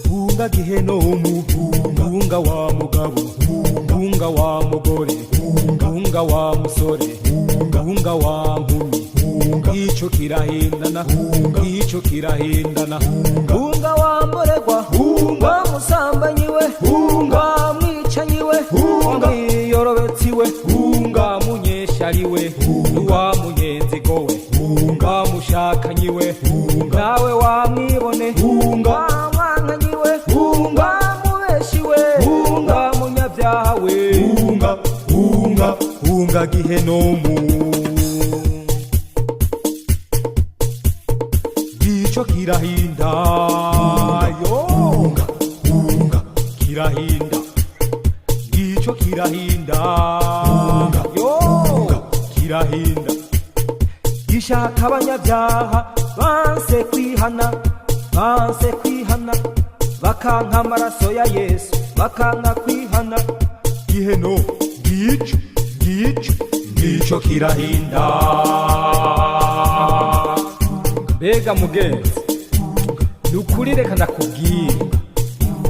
hunga gihenomu, hunga wa mugabo, hunga wa mugore, hunga wa musore, hunga wa nkumi, ico kirahindana, ico kirahindana, hunga wa mboregwa, hunga musambanyi we, hunga mwicanyi we, hunga mwiyorobetsi we, hunga munyeshari we, wa munyenzigo we, hunga mushakanyi we, nawe wa mwibone, hunga mwankanyi we, hunga mubeshi we, hunga munyabyaha we, hunga hunga hunga gihenomu, gico kirahinda yo, hunga hunga kirahinda, gico kirahinda yo, kirahinda, gishaka abanyabyaha banse kwihana, banse kwihana, bakanka amaraso ya Yesu, bakanka kwihana, giheno gico gico gico kirahinda. Mbega mugenzi, nukuri reka ndakubwira,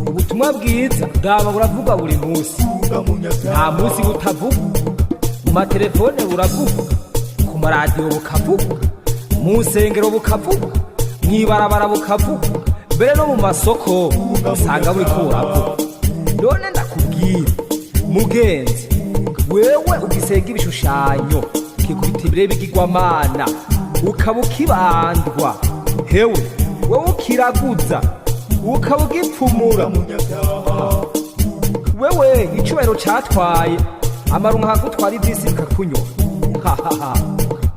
ubutumwa bwiza bwaba buravuga buri munsi, nta munsi butavuga, mu matelefone buravuga, ku maradiyo bukavuga, mu nsengero bukavuga, mw'ibarabara bukavuga, mbere no mu masoko usanga buriko buravuga. None ndakubwira mugenzi, wewe ugisenga ibishushanyo kikubita ibire bigirwamana ukaba ukibandwa, hewe wewe ukiraguza ukaba ugipfumura, wewe icubahiro catwaye amarunka akagutwara ivy'isi bikakunyora,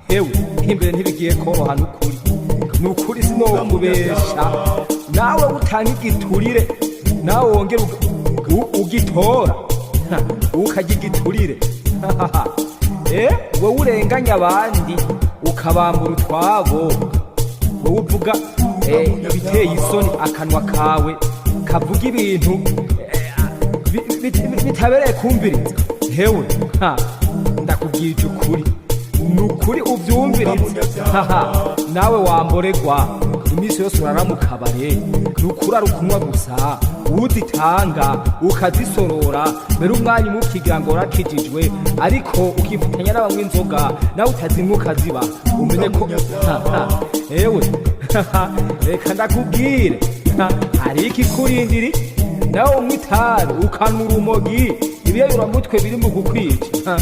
hewe imbere ntibigiye koroha n'ukuri, n'ukuri sinokubesha, nawe utanga igiturire, nawe wongera ugitora ukarya igiturire, wowe urenganya abandi ukabambura utwabo, wowe uvuga ibiteye isoni, akanwa kawe kavuga ibintu bitabereye kumviriza, hewe ndakubwira ukuri, nukuri uvyumviriza, nawe wamboregwa imisi yose urara mu kabare, nukuri ari ukunywa gusa, uditanga ukazisorora, mbere umwanya umwe ukigira ngo urakijijwe, ariko ukifatanya n'abanywa inzoga nawe utazinywa ukaziba, umenye ko ewe reka ndakubwire, hari ikikurindiri, nawe unywa itabi ukanwa urumogi, ibiyayuramutwe biri mu kukwica.